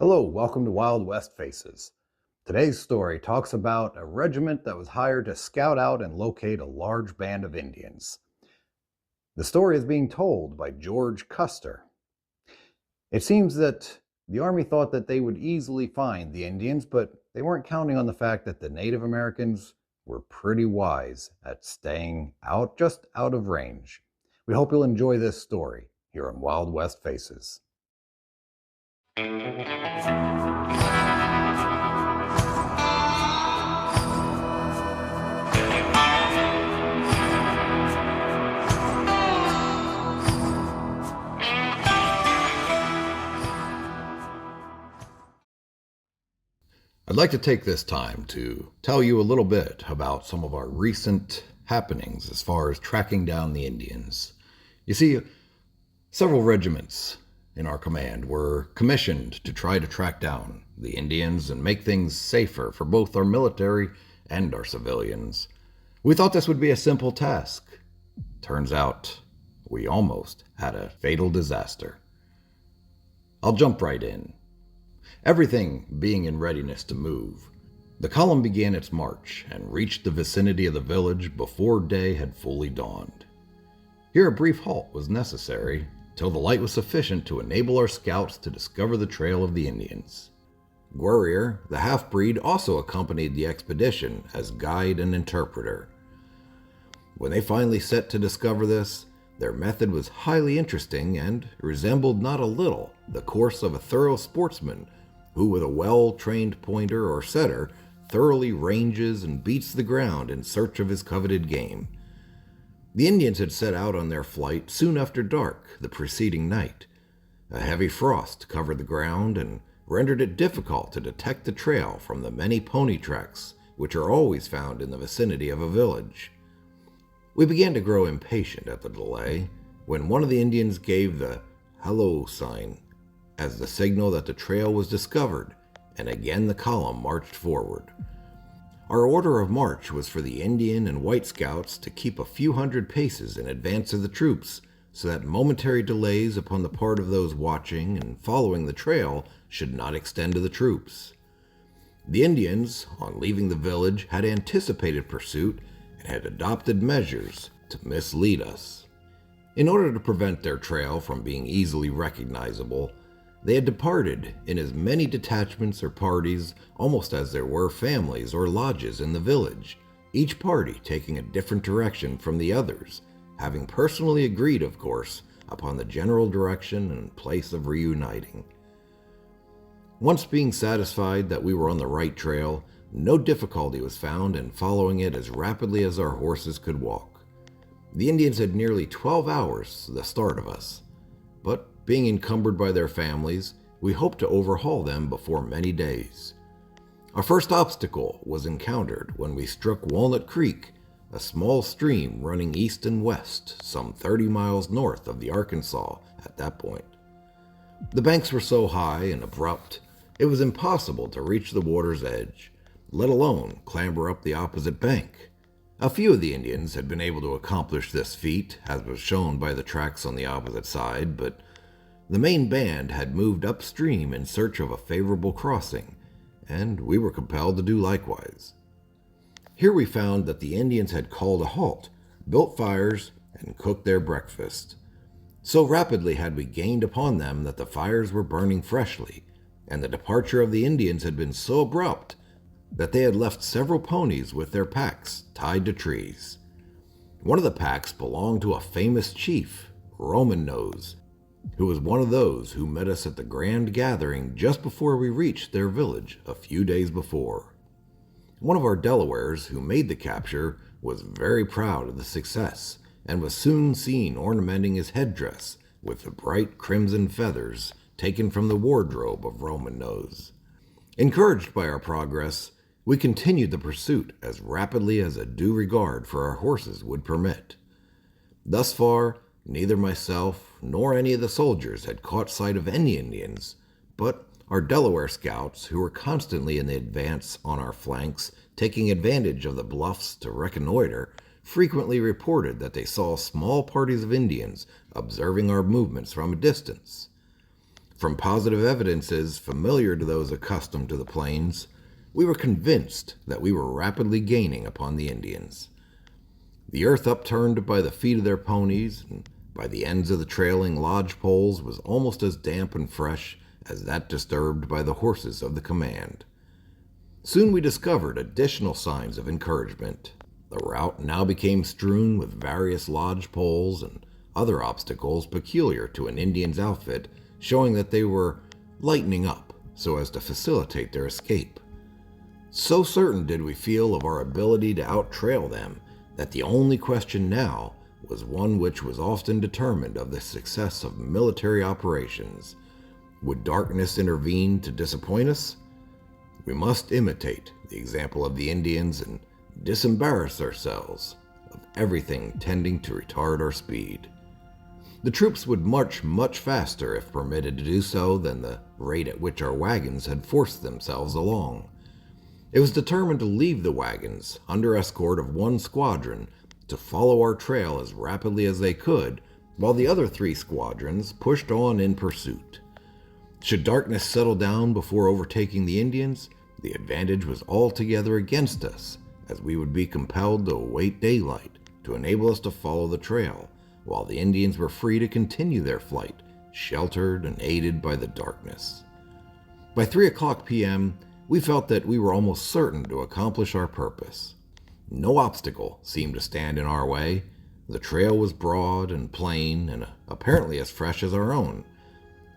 Hello, welcome to Wildwestfaces. Today's story talks about a regiment that was hired to scout out and locate a large band of Indians. The story is being told by George Custer. It seems that the Army thought that they would easily find the Indians, but they weren't counting on the fact that the Native Americans were pretty wise at staying just out of range. We hope you'll enjoy this story here on Wild West Faces. I'd like to take this time to tell you a little bit about some of our recent happenings as far as tracking down the Indians. You see, several regiments in our command were commissioned to try to track down the Indians and make things safer for both our military and our civilians. We thought this would be a simple task. Turns out we almost had a fatal disaster. I'll jump right in. Everything being in readiness to move, the column began its march and reached the vicinity of the village before day had fully dawned. Here a brief halt was necessary till the light was sufficient to enable our scouts to discover the trail of the Indians. Guerrier, the half-breed, also accompanied the expedition as guide and interpreter. When they finally set to discover this, their method was highly interesting and resembled not a little the course of a thorough sportsman who, with a well-trained pointer or setter, thoroughly ranges and beats the ground in search of his coveted game. The Indians had set out on their flight soon after dark the preceding night. A heavy frost covered the ground and rendered it difficult to detect the trail from the many pony tracks which are always found in the vicinity of a village. We began to grow impatient at the delay when one of the Indians gave the hello sign as the signal that the trail was discovered, and again the column marched forward. Our order of march was for the Indian and white scouts to keep a few hundred paces in advance of the troops, so that momentary delays upon the part of those watching and following the trail should not extend to the troops. The Indians, on leaving the village, had anticipated pursuit and had adopted measures to mislead us. In order to prevent their trail from being easily recognizable, they had departed in as many detachments or parties almost as there were families or lodges in the village, each party taking a different direction from the others, having personally agreed, of course, upon the general direction and place of reuniting. Once being satisfied that we were on the right trail, no difficulty was found in following it as rapidly as our horses could walk. The Indians had nearly 12 hours the start of us, but being encumbered by their families, we hoped to overhaul them before many days. Our first obstacle was encountered when we struck Walnut Creek, a small stream running east and west, some 30 miles north of the Arkansas at that point. The banks were so high and abrupt, it was impossible to reach the water's edge, let alone clamber up the opposite bank. A few of the Indians had been able to accomplish this feat, as was shown by the tracks on the opposite side, but the main band had moved upstream in search of a favorable crossing, and we were compelled to do likewise. Here we found that the Indians had called a halt, built fires, and cooked their breakfast. So rapidly had we gained upon them that the fires were burning freshly, and the departure of the Indians had been so abrupt that they had left several ponies with their packs tied to trees. One of the packs belonged to a famous chief, Roman Nose, who was one of those who met us at the grand gathering just before we reached their village a few days before. One of our Delawares who made the capture was very proud of the success and was soon seen ornamenting his headdress with the bright crimson feathers taken from the wardrobe of Roman Nose. Encouraged by our progress, we continued the pursuit as rapidly as a due regard for our horses would permit. Thus far, neither myself nor any of the soldiers had caught sight of any Indians, but our Delaware scouts, who were constantly in the advance on our flanks, taking advantage of the bluffs to reconnoiter, frequently reported that they saw small parties of Indians observing our movements from a distance. From positive evidences familiar to those accustomed to the plains, we were convinced that we were rapidly gaining upon the Indians. The earth upturned by the feet of their ponies and by the ends of the trailing lodge poles was almost as damp and fresh as that disturbed by the horses of the command. Soon we discovered additional signs of encouragement. The route now became strewn with various lodge poles and other obstacles peculiar to an Indian's outfit, showing that they were lightening up so as to facilitate their escape. So certain did we feel of our ability to out-trail them that the only question now was one which was often determined of the success of military operations. Would darkness intervene to disappoint us? We must imitate the example of the Indians and disembarrass ourselves of everything tending to retard our speed. The troops would march much faster if permitted to do so than the rate at which our wagons had forced themselves along. It was determined to leave the wagons under escort of one squadron to follow our trail as rapidly as they could, while the other 3 squadrons pushed on in pursuit. Should darkness settle down before overtaking the Indians, the advantage was altogether against us, as we would be compelled to await daylight to enable us to follow the trail, while the Indians were free to continue their flight, sheltered and aided by the darkness. By 3:00 p.m., we felt that we were almost certain to accomplish our purpose. No obstacle seemed to stand in our way. The trail was broad and plain and apparently as fresh as our own.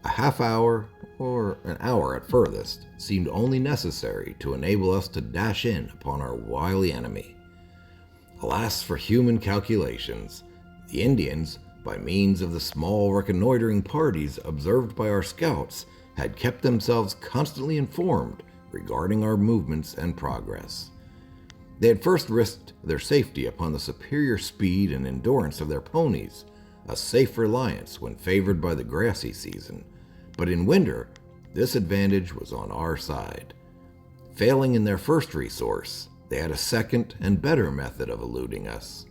A half hour, or an hour at furthest, seemed only necessary to enable us to dash in upon our wily enemy. Alas for human calculations! The Indians, by means of the small reconnoitering parties observed by our scouts, had kept themselves constantly informed regarding our movements and progress. They had first risked their safety upon the superior speed and endurance of their ponies, a safe reliance when favored by the grassy season, but in winter this advantage was on our side. Failing in their first resource, they had a second and better method of eluding us.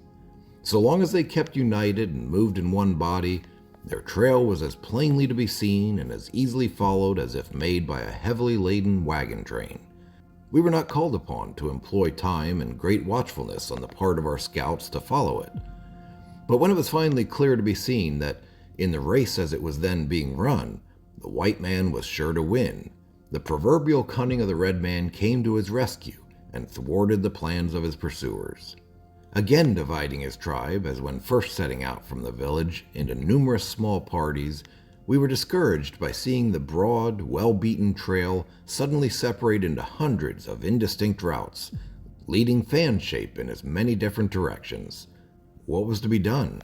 So long as they kept united and moved in one body, their trail was as plainly to be seen and as easily followed as if made by a heavily laden wagon train. We were not called upon to employ time and great watchfulness on the part of our scouts to follow it. But when it was finally clear to be seen that, in the race as it was then being run, the white man was sure to win, the proverbial cunning of the red man came to his rescue and thwarted the plans of his pursuers. Again dividing his tribe, as when first setting out from the village, into numerous small parties, we were discouraged by seeing the broad, well-beaten trail suddenly separate into hundreds of indistinct routes, leading fan-shape in as many different directions. What was to be done?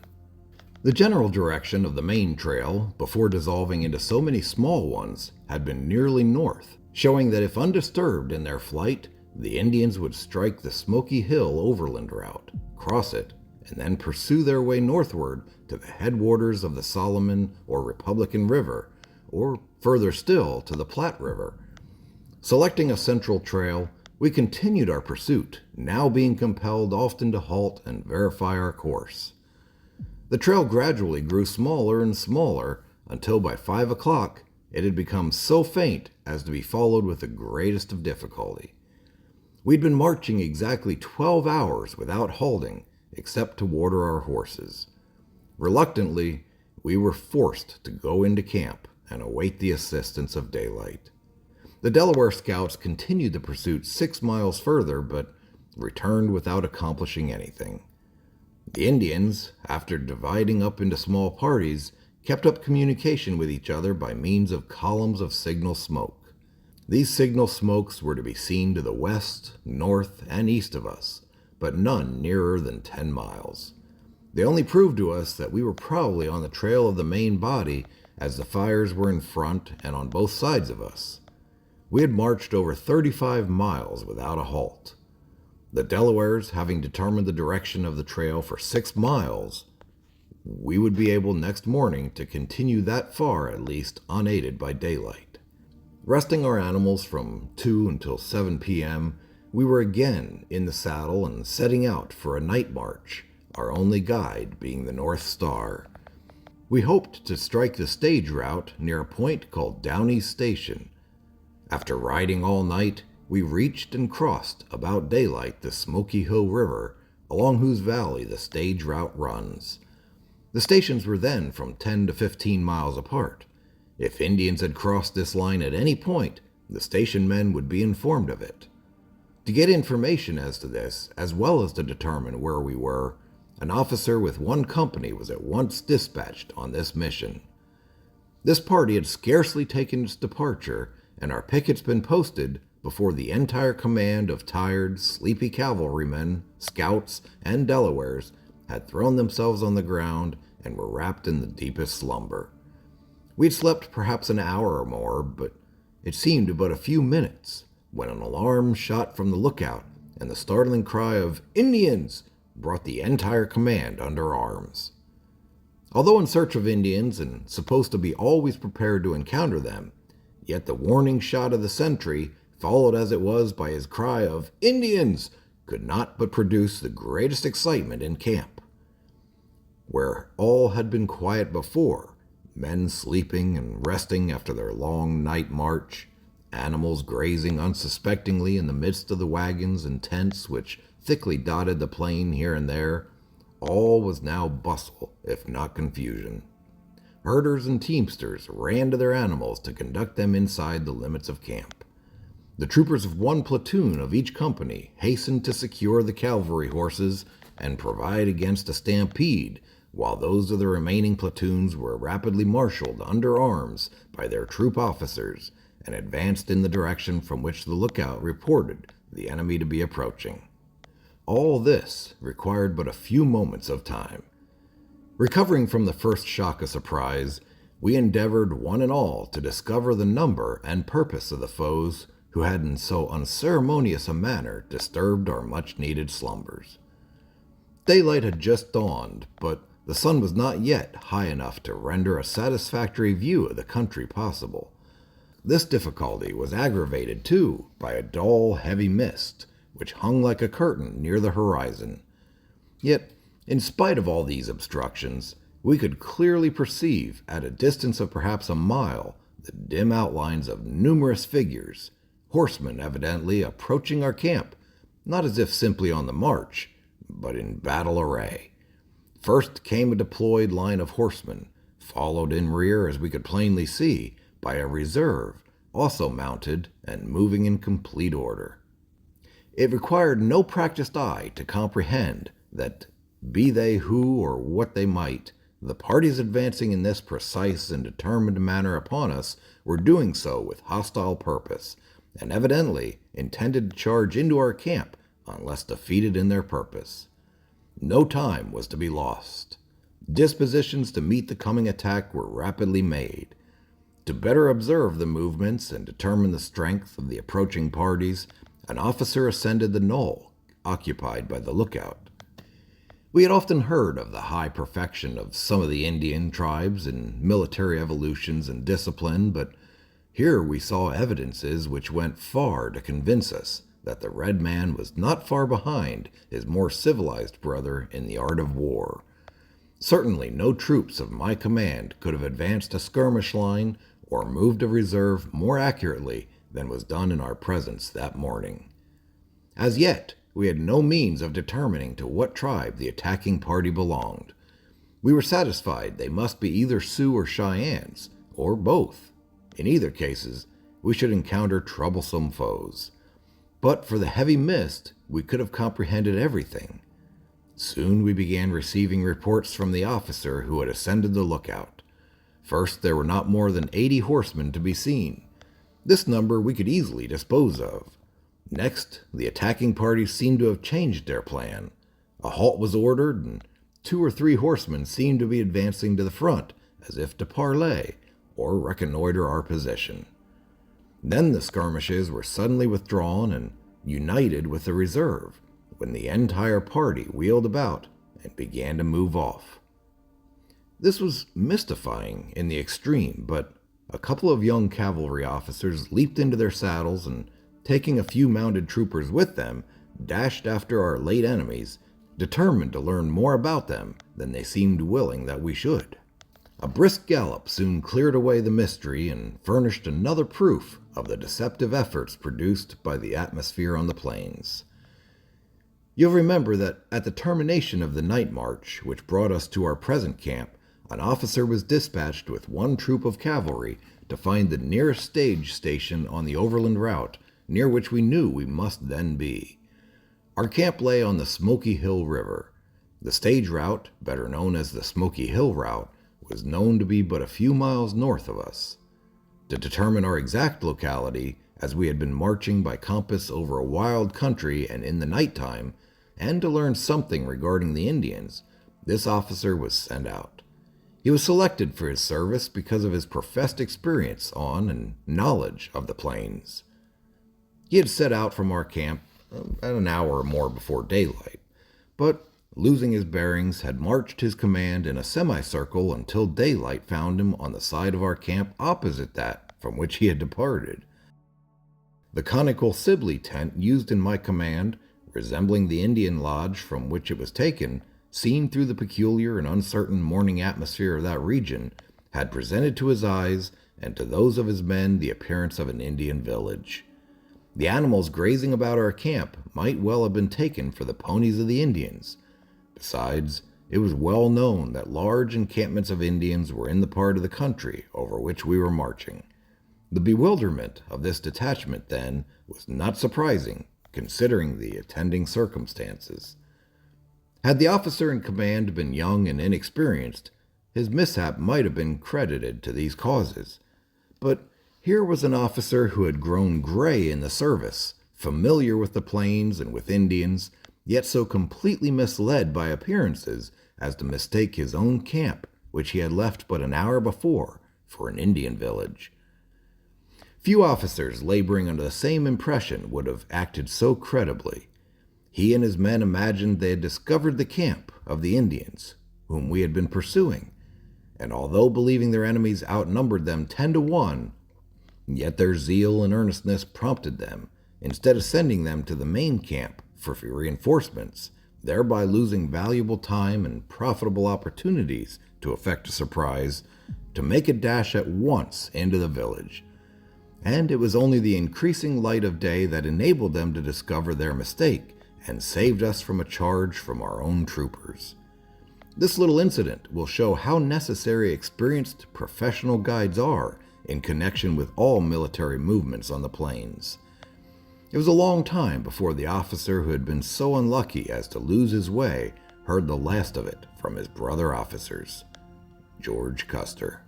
The general direction of the main trail, before dissolving into so many small ones, had been nearly north, showing that if undisturbed in their flight, the Indians would strike the Smoky Hill overland route, cross it, and then pursue their way northward to the headwaters of the Solomon or Republican River, or further still to the Platte River. Selecting a central trail, we continued our pursuit, now being compelled often to halt and verify our course. The trail gradually grew smaller and smaller until by 5 o'clock it had become so faint as to be followed with the greatest of difficulty. We'd been marching exactly 12 hours without halting, except to water our horses. Reluctantly, we were forced to go into camp and await the assistance of daylight. The Delaware scouts continued the pursuit 6 miles further, but returned without accomplishing anything. The Indians, after dividing up into small parties, kept up communication with each other by means of columns of signal smoke. These signal smokes were to be seen to the west, north, and east of us, but none nearer than 10 miles. They only proved to us that we were probably on the trail of the main body, as the fires were in front and on both sides of us. We had marched over 35 miles without a halt. The Delawares, having determined the direction of the trail for 6 miles, we would be able next morning to continue that far at least unaided by daylight. Resting our animals from 2 until 7 p.m., we were again in the saddle and setting out for a night march, our only guide being the North Star. We hoped to strike the stage route near a point called Downey's Station. After riding all night, we reached and crossed about daylight the Smoky Hill River, along whose valley the stage route runs. The stations were then from 10 to 15 miles apart. If Indians had crossed this line at any point, the station men would be informed of it. To get information as to this, as well as to determine where we were, an officer with one company was at once dispatched on this mission. This party had scarcely taken its departure, and our pickets been posted before the entire command of tired, sleepy cavalrymen, scouts, and Delawares had thrown themselves on the ground and were wrapped in the deepest slumber. We'd slept perhaps an hour or more, but it seemed but a few minutes when an alarm shot from the lookout and the startling cry of "Indians!" brought the entire command under arms. Although in search of Indians and supposed to be always prepared to encounter them, yet the warning shot of the sentry, followed as it was by his cry of "Indians!" could not but produce the greatest excitement in camp. Where all had been quiet before, men sleeping and resting after their long night march, animals grazing unsuspectingly in the midst of the wagons and tents which thickly dotted the plain here and there, all was now bustle, if not confusion. Herders and teamsters ran to their animals to conduct them inside the limits of camp. The troopers of one platoon of each company hastened to secure the cavalry horses and provide against a stampede, while those of the remaining platoons were rapidly marshaled under arms by their troop officers and advanced in the direction from which the lookout reported the enemy to be approaching. All this required but a few moments of time. Recovering from the first shock of surprise, we endeavored one and all to discover the number and purpose of the foes who had in so unceremonious a manner disturbed our much-needed slumbers. Daylight had just dawned, but the sun was not yet high enough to render a satisfactory view of the country possible. This difficulty was aggravated, too, by a dull, heavy mist, which hung like a curtain near the horizon. Yet, in spite of all these obstructions, we could clearly perceive, at a distance of perhaps a mile, the dim outlines of numerous figures, horsemen evidently approaching our camp, not as if simply on the march, but in battle array. First came a deployed line of horsemen, followed in rear, as we could plainly see, by a reserve, also mounted and moving in complete order. It required no practiced eye to comprehend that, be they who or what they might, the parties advancing in this precise and determined manner upon us were doing so with hostile purpose, and evidently intended to charge into our camp unless defeated in their purpose. No time was to be lost. Dispositions to meet the coming attack were rapidly made. To better observe the movements and determine the strength of the approaching parties, an officer ascended the knoll occupied by the lookout. We had often heard of the high perfection of some of the Indian tribes in military evolutions and discipline, but here we saw evidences which went far to convince us that the red man was not far behind his more civilized brother in the art of war. Certainly no troops of my command could have advanced a skirmish line or moved a reserve more accurately than was done in our presence that morning. As yet, we had no means of determining to what tribe the attacking party belonged. We were satisfied they must be either Sioux or Cheyennes, or both. In either cases, we should encounter troublesome foes. But for the heavy mist, we could have comprehended everything. Soon we began receiving reports from the officer who had ascended the lookout. First, there were not more than 80 horsemen to be seen. This number we could easily dispose of. Next, the attacking parties seemed to have changed their plan. A halt was ordered, and 2 or 3 horsemen seemed to be advancing to the front, as if to parley, or reconnoiter our position. Then the skirmishes were suddenly withdrawn and united with the reserve, when the entire party wheeled about and began to move off. This was mystifying in the extreme, but a couple of young cavalry officers leaped into their saddles and, taking a few mounted troopers with them, dashed after our late enemies, determined to learn more about them than they seemed willing that we should. A brisk gallop soon cleared away the mystery and furnished another proof of the deceptive efforts produced by the atmosphere on the plains. You'll remember that at the termination of the night march, which brought us to our present camp, an officer was dispatched with one troop of cavalry to find the nearest stage station on the overland route, near which we knew we must then be. Our camp lay on the Smoky Hill River. The stage route, better known as the Smoky Hill route, was known to be but a few miles north of us. To determine our exact locality, as we had been marching by compass over a wild country and in the nighttime, and to learn something regarding the Indians, this officer was sent out. He was selected for his service because of his professed experience on and knowledge of the plains. He had set out from our camp at an hour or more before daylight, but losing his bearings, had marched his command in a semicircle until daylight found him on the side of our camp opposite that from which he had departed. The conical Sibley tent used in my command, resembling the Indian lodge from which it was taken, seen through the peculiar and uncertain morning atmosphere of that region, had presented to his eyes and to those of his men the appearance of an Indian village. The animals grazing about our camp might well have been taken for the ponies of the Indians. Besides, it was well known that large encampments of Indians were in the part of the country over which we were marching. The bewilderment of this detachment, then, was not surprising, considering the attending circumstances. Had the officer in command been young and inexperienced, his mishap might have been credited to these causes. But here was an officer who had grown gray in the service, familiar with the plains and with Indians, yet so completely misled by appearances as to mistake his own camp, which he had left but an hour before, for an Indian village. Few officers laboring under the same impression would have acted so credibly. He and his men imagined they had discovered the camp of the Indians, whom we had been pursuing, and although believing their enemies outnumbered them 10-1, yet their zeal and earnestness prompted them, instead of sending them to the main camp for reinforcements, thereby losing valuable time and profitable opportunities to effect a surprise, to make a dash at once into the village. And it was only the increasing light of day that enabled them to discover their mistake and saved us from a charge from our own troopers. This little incident will show how necessary experienced professional guides are in connection with all military movements on the plains. It was a long time before the officer who had been so unlucky as to lose his way heard the last of it from his brother officers. George Custer.